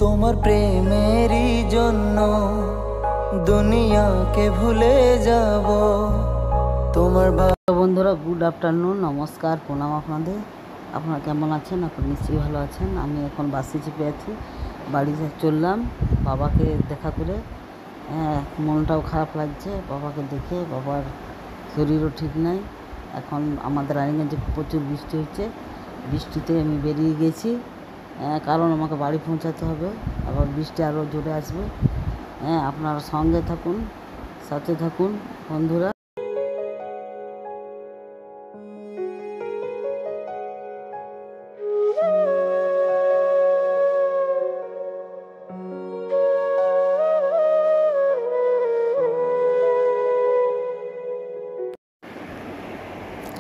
তোমার প্রেমেরই জন্য দুনিয়াকে ভুলে যাব তোমার। বন্ধুরা গুড আফটারনুন, নমস্কার, প্রণাম আপনাদের। আপনারা কেমন আছেন? আপনারা নিশ্চয়ই ভালো আছেন। আমি এখন বাসে চেপে আছি, বাড়ি চললাম বাবাকে দেখা করে। মনটাও খারাপ লাগছে বাবাকে দেখে, বাবার শরীরও ঠিক নাই। এখন আমাদের রানীগঞ্জে প্রচুর বৃষ্টি হচ্ছে, বৃষ্টিতে আমি বেরিয়ে গেছি, কারণ আমাকে বাড়ি পৌঁছাতে হবে, আবার বৃষ্টি আরও জোরে আসবে। আপনারা সঙ্গে থাকুন, সাথে থাকুন বন্ধুরা।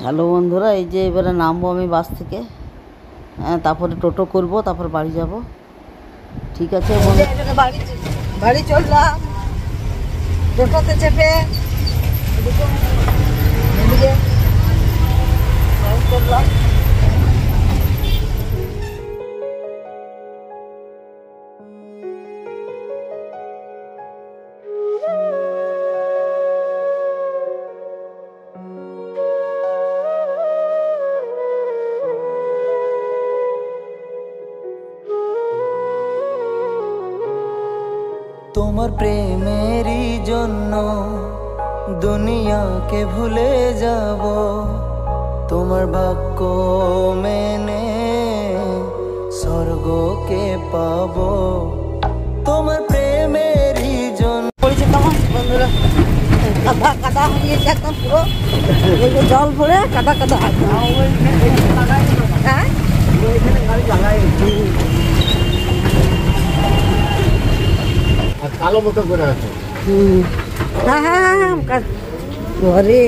হ্যালো বন্ধুরা, এই যে এবারে নামবো আমি বাস থেকে, তারপরে টোটো করব, তারপর বাড়ি যাব। ঠিক আছে, বাড়ি চললাম টোটোতে চেপে, চললাম। তোমার প্রেমেরই জন্য দুনিয়াকে ভুলে যাব তোমার বাক্য মেনে স্বর্গকে পাবো তোমার প্রেমেরই জন্য। পড়েছে কেমন বন্ধুরা, কাদা কাদা হয়ে একদম পুরো জল ভরে কাদা কাদা। হ্যাঁ কালো মতো করে আছে। ঘরে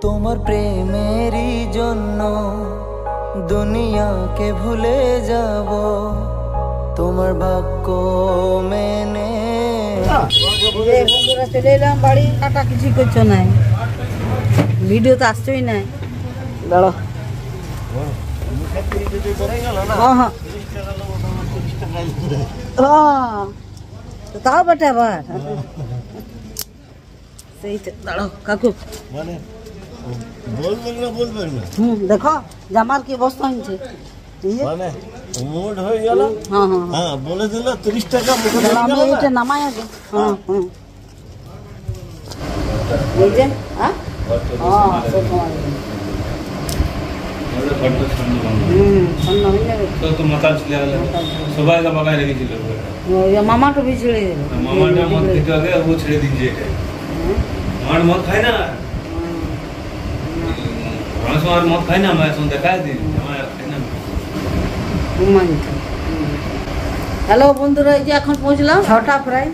তোমার প্রেমেরই জন্য দুনিয়াকে ভুলে যাব তোমার বাক্য মেনে। বন্ধুরা চলে এলাম বাড়ি। কাটা কিছু করছো না, ভিডিও তো আসছোই না। দাঁড়ো, তাও বেটা আবার সেইটা। দাঁড়ো কাকু, বলবেন না বলবেন না। দেখো জামার কি অবস্থা হয়েছে। মানে মুড হয়ে গেল। হ্যাঁ হ্যাঁ হ্যাঁ বলে দিল 30 টাকা মুখে আমি এইটা নামাই আগে। হ্যাঁ হ্যাঁ এই যে মামাটা भी ছেড়ে দিল। মামাটা মদ খেতে আগে ও ছেড়ে দিয়েছে। আমার মদ খাই না, আমার মদ খাই না, मैं सुन देखा दी আমার খাই না। হ্যালো বন্ধুরা, এই যে এখন পৌঁছলাম 6টা প্রায়,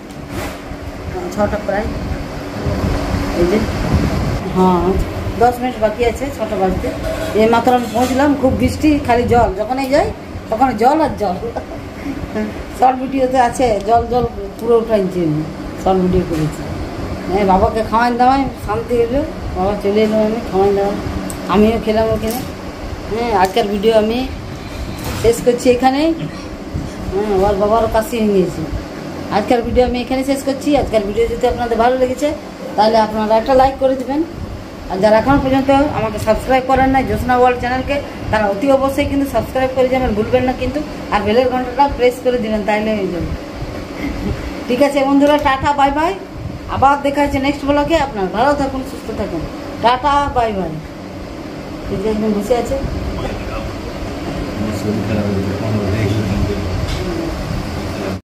6টা প্রায়। এই যে হ্যাঁ 10 মিনিট বাকি আছে 6টা বাজতে। এই মাত্র আমি পৌঁছলাম। খুব বৃষ্টি, খালি জল, যখনই যাই তখন জল আর জল। শর্ট ভিডিওতে আছে জল জল পুরো টাইমছি, শর্ট ভিডিও করেছি। হ্যাঁ বাবাকে খাওয়াই দাওয়াই শান্তি হলো, বাবা চলে এলো, আমি খাওয়াই দাওয়াই, আমিও খেলাম ওখানে। হ্যাঁ আজকের ভিডিও আমি শেষ করছি এখানেই। হ্যাঁ ওর বাবারও কাশি হয়ে গিয়েছে। আজকের ভিডিও আমি এখানে শেষ করছি। আজকের ভিডিও যদি আপনাদের ভালো লেগেছে তাহলে আপনারা একটা লাইক করে দেবেন। আর যারা এখন পর্যন্ত আমাকে সাবস্ক্রাইব করেন না জ্যোৎস্না ওয়ার্ল্ড চ্যানেলকে, তারা অতি অবশ্যই কিন্তু সাবস্ক্রাইব করে যাবেন, ভুলবেন না কিন্তু। আর বেলের ঘন্টাটা প্রেস করে দেবেন, তাইলে হয়ে যাবে। ঠিক আছে বন্ধুরা, টাটা বাই বাই। আবার দেখা হচ্ছে নেক্সট ব্লগে। আপনার ভালো থাকুন, সুস্থ থাকুন, টাটা বাই বাই। বসে আছে।